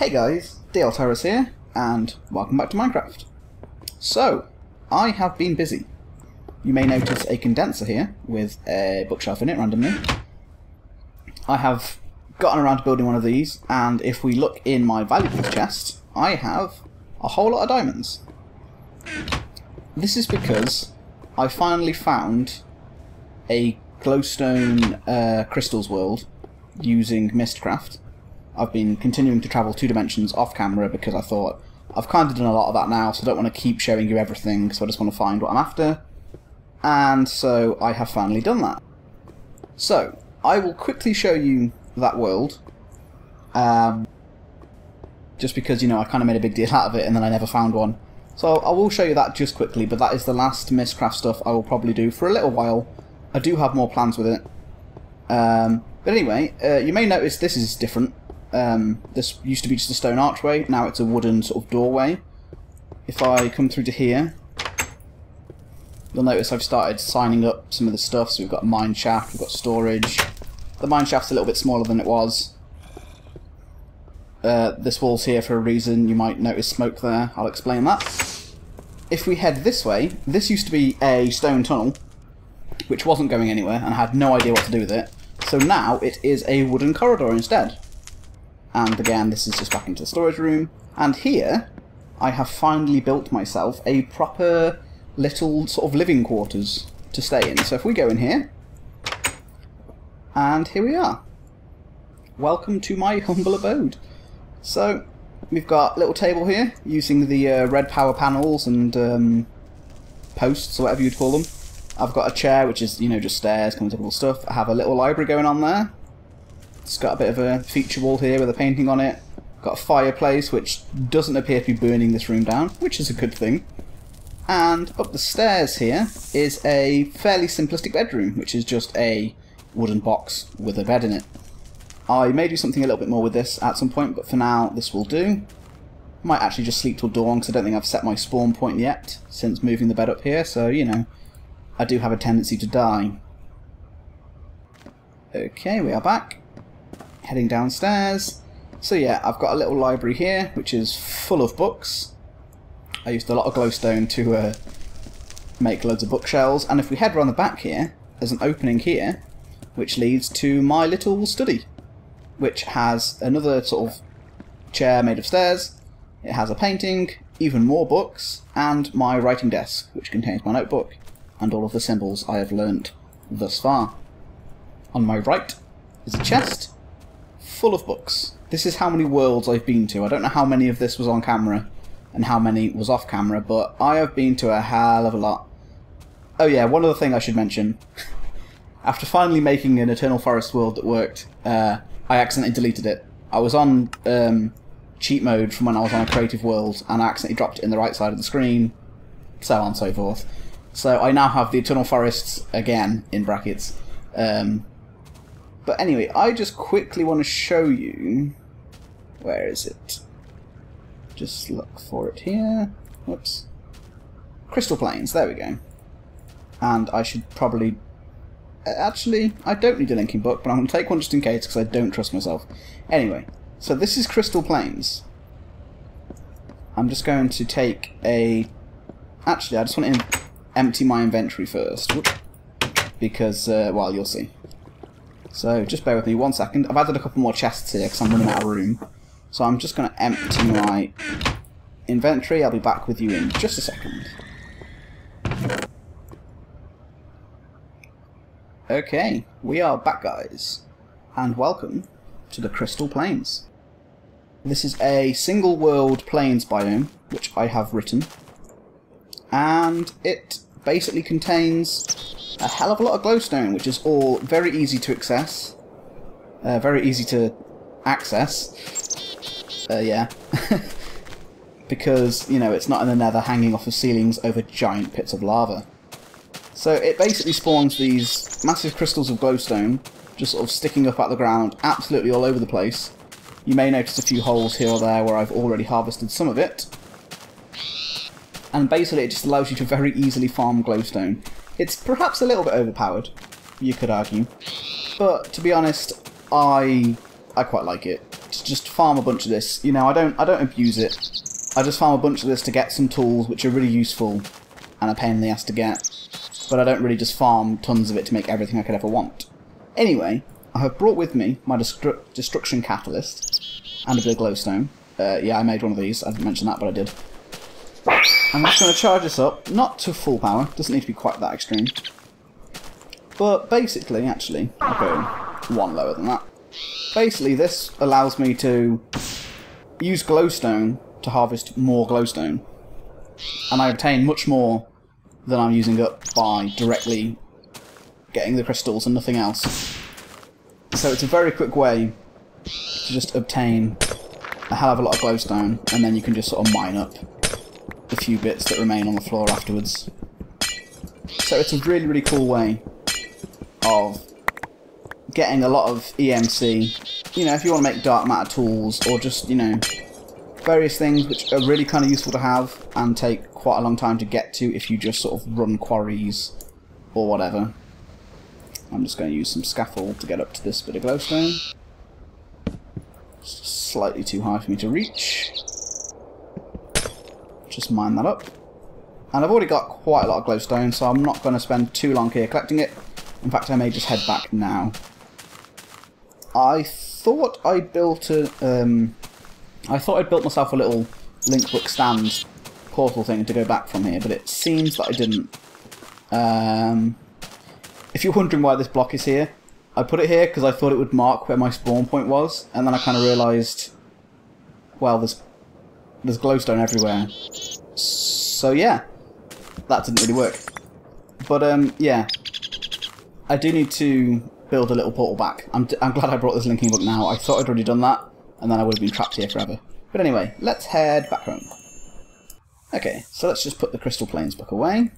Hey guys, DLTerrors here, and welcome back to Minecraft. So, I have been busy. You may notice a condenser here with a bookshelf in it randomly. I have gotten around to building one of these, and if we look in my valuables chest, I have a whole lot of diamonds. This is because I finally found a glowstone crystals world using Mistcraft. I've been continuing to travel 2 dimensions off camera because I thought I've kind of done a lot of that now, so I don't want to keep showing you everything, so I just want to find what I'm after. And so I have finally done that. So, I will quickly show you that world. Just because, you know, I kind of made a big deal out of it and then I never found one. So I will show you that just quickly, but that is the last Mistcraft stuff I will probably do for a little while. I do have more plans with it. But anyway, you may notice this is different. This used to be just a stone archway, now it's a wooden sort of doorway. If I come through to here, you'll notice I've started signing up some of the stuff. So we've got a mine shaft, we've got storage. The mine shaft's a little bit smaller than it was. This wall's here for a reason, you might notice smoke there, I'll explain that. If we head this way, this used to be a stone tunnel, which wasn't going anywhere, and I had no idea what to do with it. So now it is a wooden corridor instead. And again, this is just back into the storage room. And here, I have finally built myself a proper little sort of living quarters to stay in. So if we go in here, and here we are. Welcome to my humble abode. So, we've got a little table here, using the red power panels and posts, or whatever you'd call them. I've got a chair, which is, you know, just stairs, kind of typical stuff. I have a little library going on there. It's got a bit of a feature wall here with a painting on it. Got a fireplace, which doesn't appear to be burning this room down, which is a good thing. And up the stairs here is a fairly simplistic bedroom, which is just a wooden box with a bed in it. I may do something a little bit more with this at some point, but for now this will do. Might actually just sleep till dawn, because I don't think I've set my spawn point yet since moving the bed up here, so, you know, I do have a tendency to die. Okay, we are back. Heading downstairs. So yeah, I've got a little library here, which is full of books. I used a lot of glowstone to make loads of bookshelves, and if we head around the back here, there's an opening here, which leads to my little study, which has another sort of chair made of stairs. It has a painting, even more books, and my writing desk, which contains my notebook, and all of the symbols I have learnt thus far. On my right is a chest full of books. This is how many worlds I've been to. I don't know how many of this was on camera and how many was off camera, but I have been to a hell of a lot. Oh yeah, one other thing I should mention. After finally making an Eternal Forest world that worked, I accidentally deleted it. I was on cheat mode from when I was on a creative world, and I accidentally dropped it in the right side of the screen, so on and so forth. So I now have the Eternal Forests again, in brackets. But anyway, I just quickly want to show you... Where is it? Just look for it here. Whoops. Crystal Plains, there we go. And I should probably... Actually, I don't need a linking book, but I'm going to take one just in case, because I don't trust myself. Anyway, so this is Crystal Plains. I'm just going to take a... Actually, I just want to empty my inventory first. Whoop. Because, well, you'll see. So, just bear with me 1 second. I've added a couple more chests here, because I'm running out of room. So I'm just going to empty my inventory. I'll be back with you in just a second. Okay, we are back, guys, and welcome to the Crystal Plains. This is a single world plains biome, which I have written, and it basically contains a hell of a lot of glowstone, which is all very easy to access. Yeah. Because, you know, it's not in the nether hanging off of ceilings over giant pits of lava. So it basically spawns these massive crystals of glowstone, just sort of sticking up out the ground, absolutely all over the place. You may notice a few holes here or there where I've already harvested some of it. And basically it just allows you to very easily farm glowstone. It's perhaps a little bit overpowered, you could argue. But to be honest, I quite like it. to just farm a bunch of this. You know, I don't abuse it. I just farm a bunch of this to get some tools which are really useful and a pain in the ass to get. But I don't really just farm tons of it to make everything I could ever want. Anyway, I have brought with me my destruction catalyst and a bit of glowstone. Yeah, I made one of these. I didn't mention that, but I did. I'm just going to charge this up, not to full power. Doesn't need to be quite that extreme. But basically, actually, I'll go one lower than that. Basically, this allows me to use glowstone to harvest more glowstone. And I obtain much more than I'm using up by directly getting the crystals and nothing else. So it's a very quick way to just obtain a hell of a lot of glowstone, and then you can just sort of mine up the few bits that remain on the floor afterwards. So it's a really, really cool way of getting a lot of EMC. You know, if you want to make dark matter tools, or just, you know, various things which are really kind of useful to have and take quite a long time to get to if you just sort of run quarries or whatever. I'm just going to use some scaffold to get up to this bit of glowstone. Slightly too high for me to reach. Just mine that up. And I've already got quite a lot of glowstone, so I'm not going to spend too long here collecting it. In fact, I may just head back now. I thought I built a... I thought I'd built myself a little link book stand portal thing to go back from here, but it seems that I didn't. If you're wondering why this block is here, I put it here because I thought it would mark where my spawn point was, and then I kind of realised, well, there's glowstone everywhere. So yeah, that didn't really work. But yeah, I do need to build a little portal back. I'm glad I brought this linking book now. I thought I'd already done that, and then I would have been trapped here forever. But anyway, let's head back home. Okay, so let's just put the Crystal Plains book away.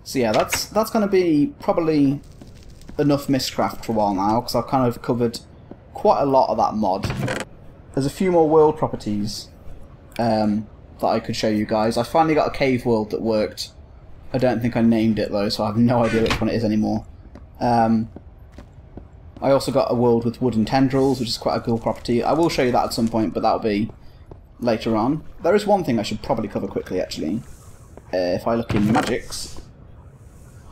So yeah, that's going to be probably enough Mistcraft for a while now, because I've kind of covered quite a lot of that mod. There's a few more world properties that I could show you guys. I finally got a cave world that worked. I don't think I named it though, so I have no idea which one it is anymore. I also got a world with wooden tendrils, which is quite a cool property. I will show you that at some point, but that'll be later on. There is one thing I should probably cover quickly, actually. If I look in Magics,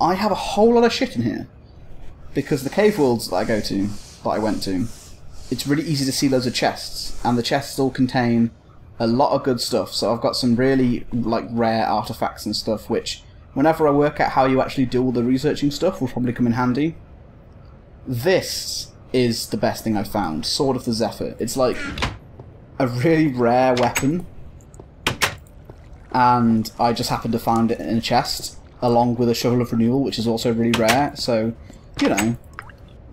I have a whole lot of shit in here. Because the cave worlds that I went to, it's really easy to see loads of chests, and the chests all contain a lot of good stuff. So I've got some really like rare artifacts and stuff, which whenever I work out how you actually do all the researching stuff will probably come in handy. This is the best thing I've found, Sword of the Zephyr. It's like a really rare weapon, and I just happened to find it in a chest, along with a Shovel of Renewal, which is also really rare, so, you know,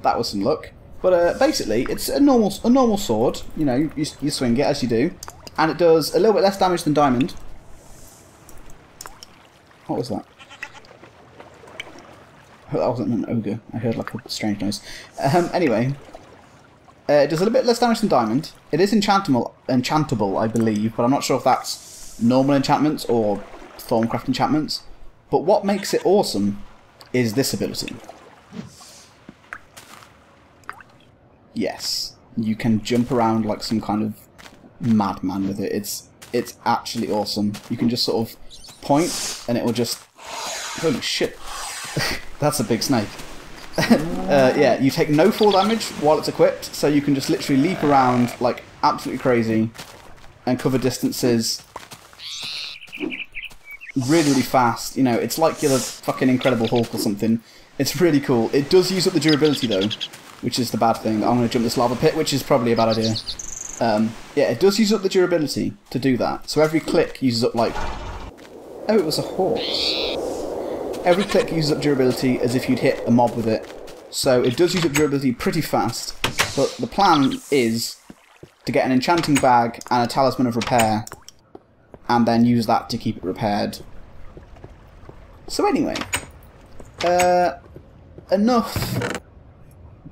that was some luck. But basically, it's a normal sword, you know, you swing it as you do, and it does a little bit less damage than Diamond. What was that? That wasn't an ogre. I heard like a strange noise. Anyway, it does a little bit less damage than Diamond. It is enchantable, I believe, but I'm not sure if that's normal enchantments or Thorncraft enchantments. But what makes it awesome is this ability. Yes, you can jump around like some kind of madman with it. It's actually awesome. You can just sort of point, and it will just... Holy shit. That's a big snake. Yeah, you take no fall damage while it's equipped, so you can just literally leap around like absolutely crazy and cover distances really, really fast. You know, it's like you're the fucking Incredible Hulk or something. It's really cool. It does use up the durability though, which is the bad thing. I'm going to jump this lava pit, which is probably a bad idea. Yeah, it does use up the durability to do that. So every click uses up like... Oh, it was a horse. Every click uses up durability as if you'd hit a mob with it. So it does use up durability pretty fast, but the plan is to get an enchanting bag and a talisman of repair, and then use that to keep it repaired. So anyway, enough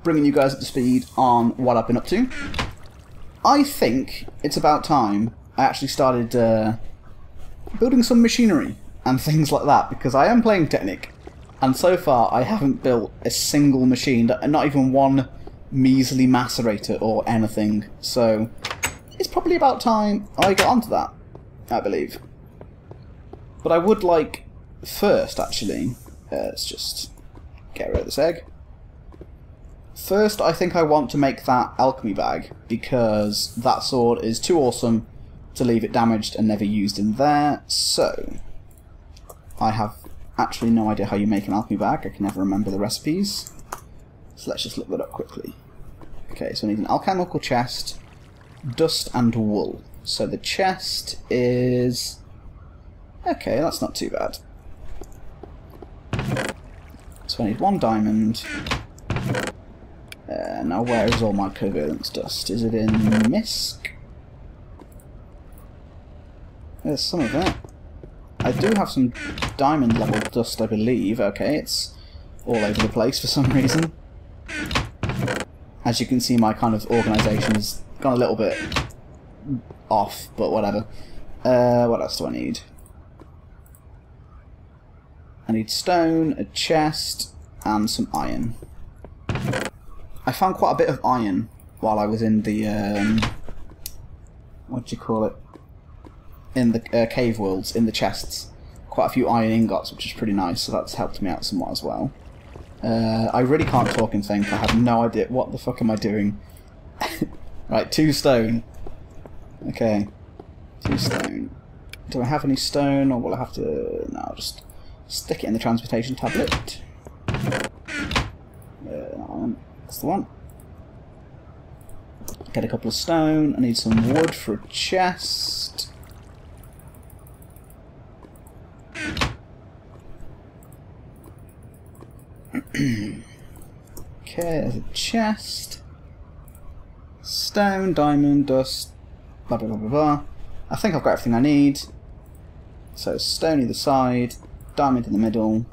bringing you guys up to speed on what I've been up to. I think it's about time I actually started building some machinery and things like that, because I am playing Technic, and so far I haven't built a single machine, not even one measly macerator or anything, so it's probably about time I got onto that, I believe. But I would like, first actually, let's just get rid of this egg. First, I think I want to make that alchemy bag, because that sword is too awesome to leave it damaged and never used in there. So, I have actually no idea how you make an alchemy bag. I can never remember the recipes. So let's just look that up quickly. Okay, so we need an alchemical chest, dust and wool. So the chest is... okay, that's not too bad. So I need 1 diamond. Now where is all my covalence dust? Is it in Misk? There's some of it. I do have some diamond level dust, I believe. Okay, it's all over the place for some reason. As you can see, my kind of organisation has gone a little bit off, but whatever. What else do I need? I need stone, a chest, and some iron. I found quite a bit of iron while I was in the, what do you call it? In the cave worlds, in the chests. Quite a few iron ingots, which is pretty nice, so that's helped me out somewhat as well. I really can't talk and think. I have no idea. What the fuck am I doing? Right, 2 stone. Okay. 2 stone. Do I have any stone, or will I have to... no, I'll just stick it in the transportation tablet. That's the one. Get a couple of stone. I need some wood for a chest. Okay, there's a chest. Stone, diamond, dust, blah blah blah blah blah. I think I've got everything I need. So stone either side, diamond in the middle,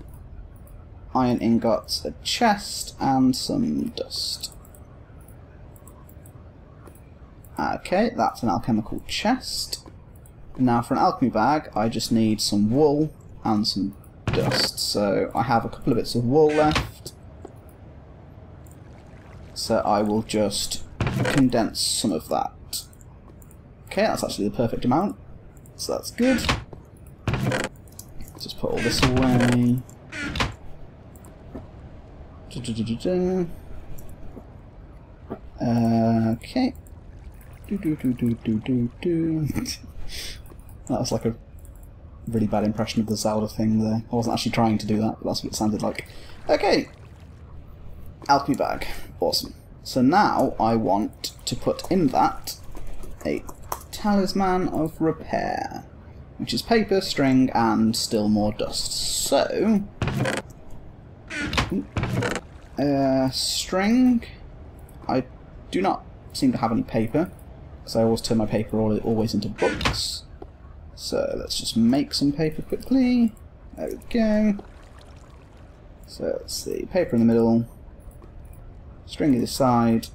iron ingots, a chest, and some dust. Okay, that's an alchemical chest. Now for an alchemy bag, I just need some wool and some dust. So I have a couple of bits of wool left. So I will just condense some of that. Okay, that's actually the perfect amount. So that's good. Just put all this away. Okay. That was like a really bad impression of the Zelda thing there. I wasn't actually trying to do that, but that's what it sounded like. Okay. Alchemy bag. Awesome. So now I want to put in that a talisman of repair, which is paper, string, and still more dust. So, string. I do not seem to have any paper, because I always turn my paper always into books. So let's just make some paper quickly. There we go. So let's see, paper in the middle, string either side,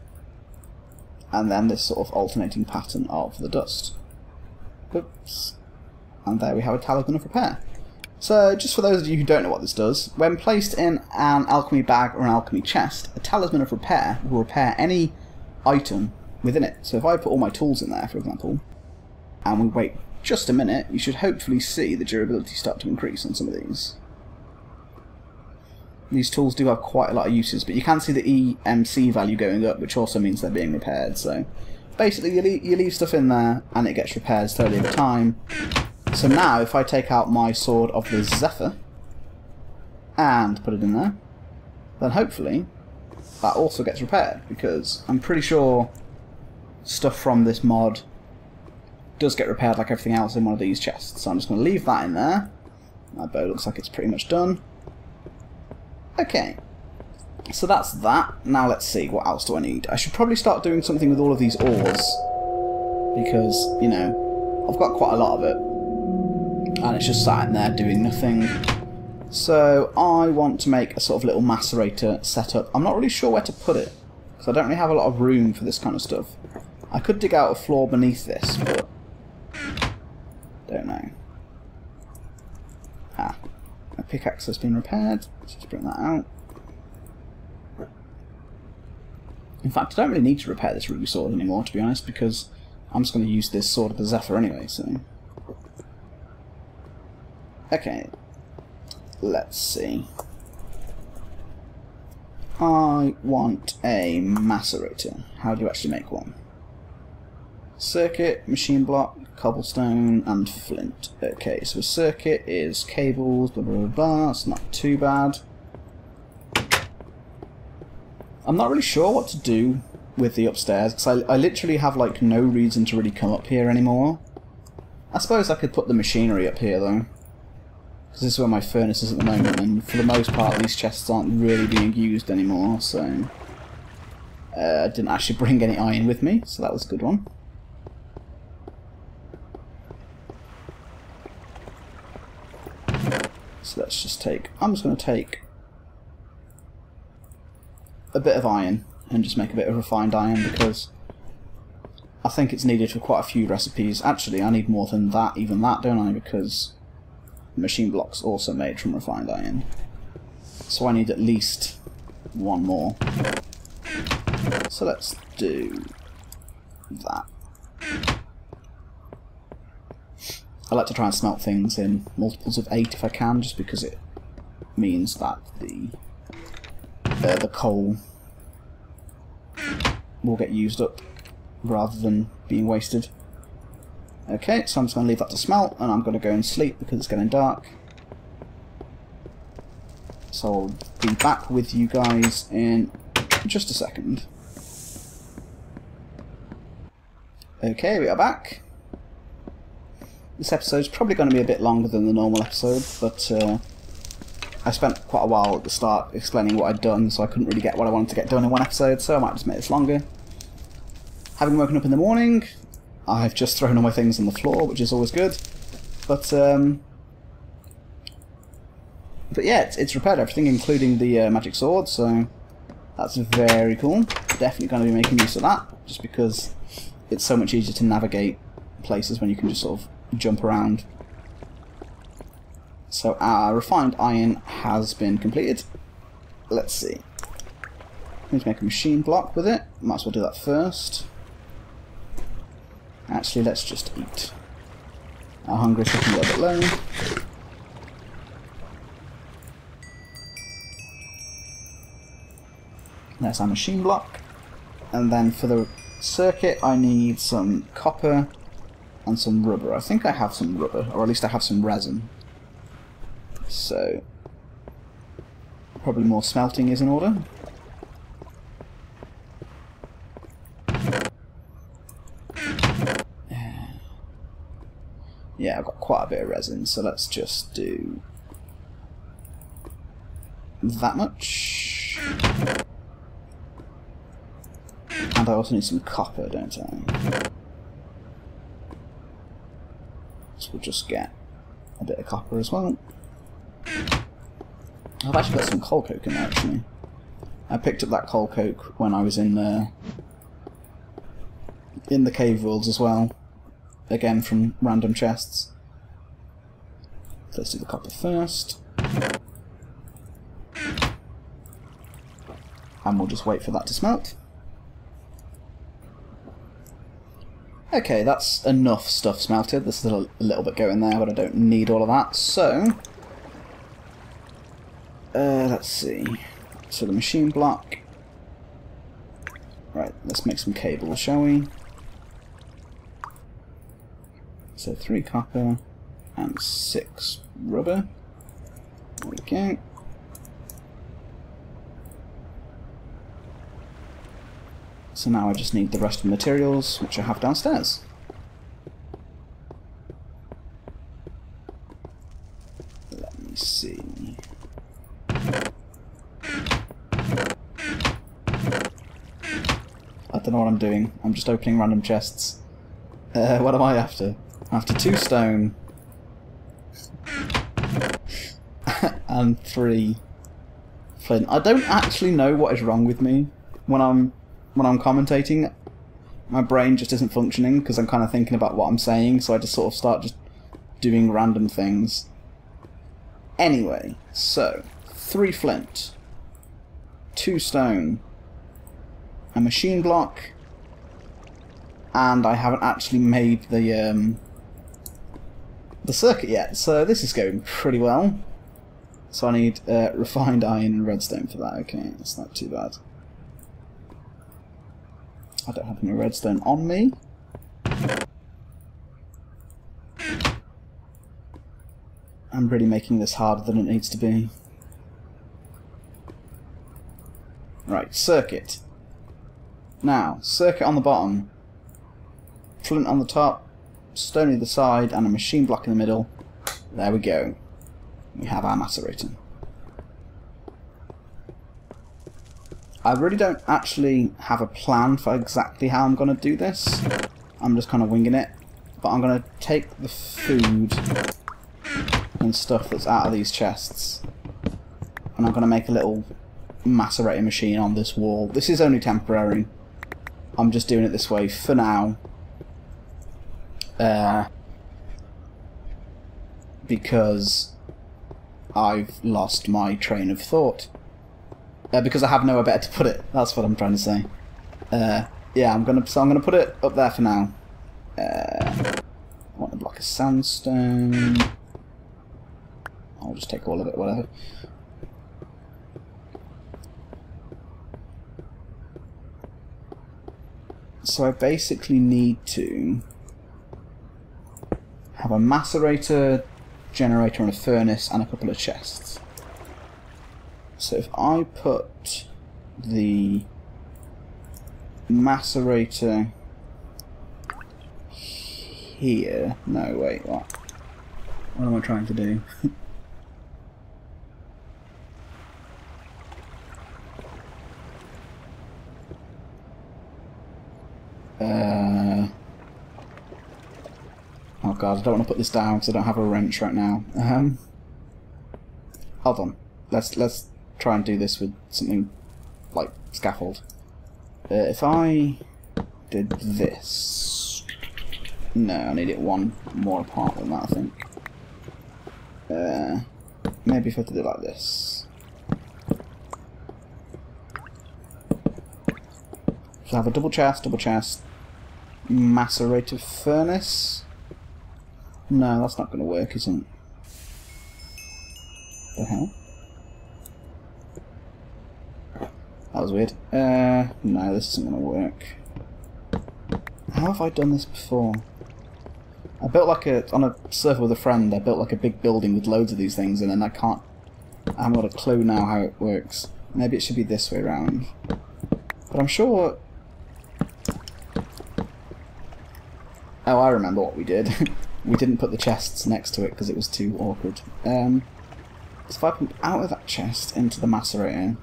and then this sort of alternating pattern of the dust. Oops. And there we have a talisman of repair. So, just for those of you who don't know what this does, when placed in an alchemy bag or an alchemy chest, a talisman of repair will repair any item within it. So if I put all my tools in there, for example, and we wait just a minute, you should hopefully see the durability start to increase on some of these. These tools do have quite a lot of uses, but you can see the EMC value going up, which also means they're being repaired. So basically you leave stuff in there and it gets repaired slowly over time. So now if I take out my Sword of the Zephyr and put it in there, then hopefully that also gets repaired, because I'm pretty sure stuff from this mod does get repaired like everything else in one of these chests. So I'm just going to leave that in there. My bow looks like it's pretty much done. Okay, so that's that. Now let's see, what else do I need? I should probably start doing something with all of these ores, because, you know, I've got quite a lot of it, and it's just sat in there doing nothing. So I want to make a sort of little macerator setup. I'm not really sure where to put it, because I don't really have a lot of room for this kind of stuff. I could dig out a floor beneath this, but don't know. Ah, my pickaxe has been repaired. Let's just bring that out. In fact, I don't really need to repair this ruby sword anymore, to be honest, because I'm just going to use this sword of the Zephyr anyway, so... Okay. Let's see. I want a macerator. How do you actually make one? Circuit, machine block, cobblestone, and flint. Okay, so a circuit is cables, blah blah blah blah, it's not too bad. I'm not really sure what to do with the upstairs, because I literally have like no reason to really come up here anymore. I suppose I could put the machinery up here though, because this is where my furnace is at the moment, and for the most part these chests aren't really being used anymore, so... I didn't actually bring any iron with me, so that was a good one. So let's just take... I'm just going to take a bit of iron and just make a bit of refined iron, because I think it's needed for quite a few recipes. Actually, I need more than that, even that, don't I? Because machine block's also made from refined iron. So I need at least one more. So let's do that. I like to try and smelt things in multiples of 8 if I can, just because it means that the coal will get used up rather than being wasted. Okay, so I'm just going to leave that to smelt, and I'm going to go and sleep because it's getting dark. So I'll be back with you guys in just a second. Okay, we are back. This episode's probably going to be a bit longer than the normal episode, but I spent quite a while at the start explaining what I'd done, so I couldn't really get what I wanted to get done in one episode, so I might just make this longer. Having woken up in the morning, I've just thrown all my things on the floor, which is always good, but yeah, it's repaired everything, including the magic sword, so that's very cool. Definitely going to be making use of that, just because it's so much easier to navigate places when you can just sort of jump around. So our refined iron has been completed. Let's see. I need to make a machine block with it. Might as well do that first. Actually, let's just eat. Our hunger is looking a little bit low. There's our machine block. And then for the circuit I need some copper and some rubber. I think I have some rubber, or at least I have some resin. So probably more smelting is in order. Yeah, I've got quite a bit of resin, so let's just do that much. And I also need some copper, don't I? So we'll just get a bit of copper as well. I've actually got some coal coke in there, actually. I picked up that coal coke when I was in the cave worlds as well. Again, from random chests. Let's do the copper first. And we'll just wait for that to smelt. Okay, that's enough stuff smelted. There's still a little bit going there, but I don't need all of that. So, let's see. So the machine block. Right, let's make some cables, shall we? So 3 copper and 6 rubber. There we go. So now I just need the rest of the materials, which I have downstairs. Let me see. I don't know what I'm doing. I'm just opening random chests. What am I after? I'm after 2 stone. And 3 flint. I don't actually know what is wrong with me when I'm commentating. My brain just isn't functioning because I'm kind of thinking about what I'm saying, so I just sort of start just doing random things. Anyway, so 3 flint, 2 stone, a machine block, and I haven't actually made the circuit yet, so this is going pretty well. So I need refined iron and redstone for that. Okay, that's not too bad. I don't have any redstone on me. I'm really making this harder than it needs to be. Right, circuit. Now, circuit on the bottom, flint on the top, stone either side, and a machine block in the middle. There we go. We have our macerator. I really don't actually have a plan for exactly how I'm going to do this. I'm just kind of winging it. But I'm going to take the food and stuff that's out of these chests, and I'm going to make a little macerator machine on this wall. This is only temporary. I'm just doing it this way for now. Because I've lost my train of thought. Because I have nowhere better to put it. That's what I'm trying to say. Yeah, I'm gonna put it up there for now. I want a block of sandstone. I'll just take all of it, whatever. So I basically need to have a macerator, generator, and a furnace, and a couple of chests. So if I put the macerator here... No, wait, what? What am I trying to do? Oh god, I don't want to put this down because I don't have a wrench right now. Hold on. Let's try and do this with something like scaffold. If I did this... No, I need it one more apart than that, I think. Maybe if I did it like this. So I have a double chest, macerator furnace. No, that's not going to work, is it? The hell? That was weird. No, this isn't going to work. How have I done this before? I built like on a server with a friend, I built like a big building with loads of these things, and then I haven't got a clue now how it works. Maybe it should be this way around. But I'm sure... Oh, I remember what we did. We didn't put the chests next to it because it was too awkward. So if I put out of that chest into the macerator...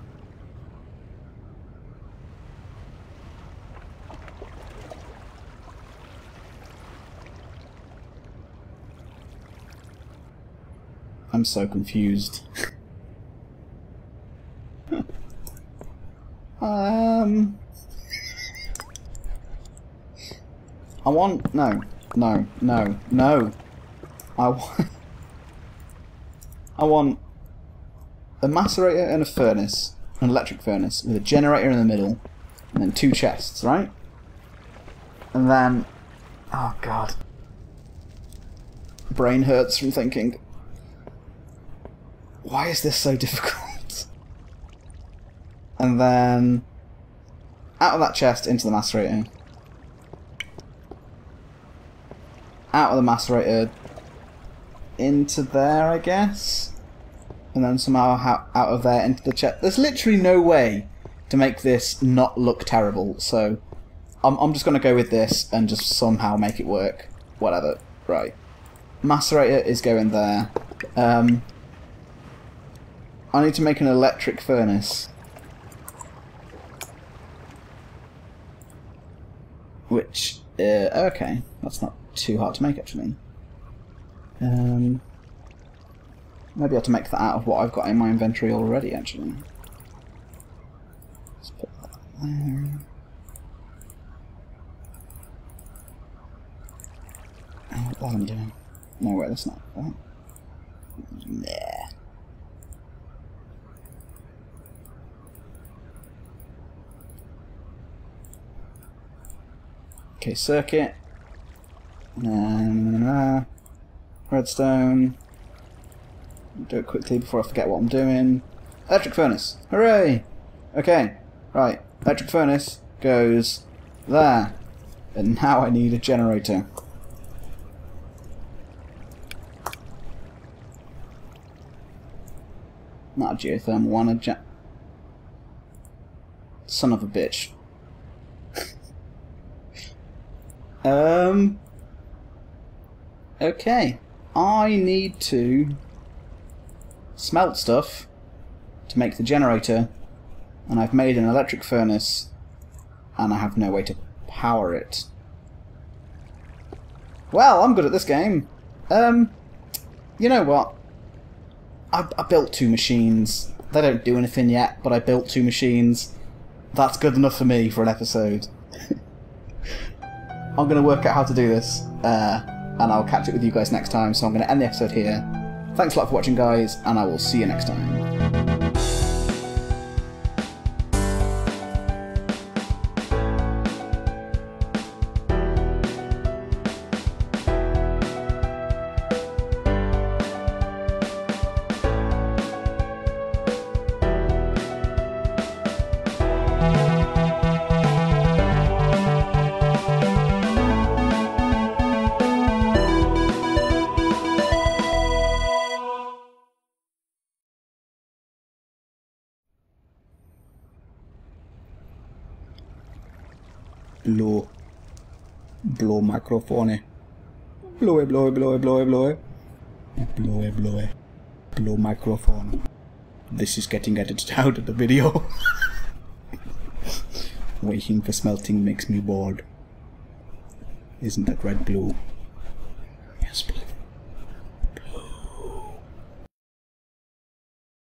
I'm so confused. I want... No. I want a macerator and a furnace, an electric furnace, with a generator in the middle, and then 2 chests, right? And then... Oh god. Brain hurts from thinking. Why is this so difficult? And then... out of that chest into the macerator. Out of the macerator into there, I guess, and then somehow out of there into the chest. There's literally no way to make this not look terrible, so I'm just going to go with this and just somehow make it work. Whatever. Right. Macerator is going there. I need to make an electric furnace, which okay, that's not too hard to make actually. Maybe I have to make that out of what I've got in my inventory already actually. Let's put that there. Oh, what am I doing? No, wait, that's not that. Yeah. Okay, circuit. And then redstone. Do it quickly before I forget what I'm doing. Electric furnace. Hooray! Okay, right. Electric furnace goes there. And now I need a generator. Not a geothermal one, a son of a bitch. Okay. I need to smelt stuff to make the generator, and I've made an electric furnace, and I have no way to power it. Well, I'm good at this game. You know what? I built 2 machines. They don't do anything yet, but I built 2 machines. That's good enough for me for an episode. I'm going to work out how to do this, and I'll catch up with you guys next time, so I'm going to end the episode here. Thanks a lot for watching, guys, and I will see you next time. Blow microphone. Blow microphone. This is getting edited out of the video. Waiting for smelting makes me bored. Isn't that right, Blue?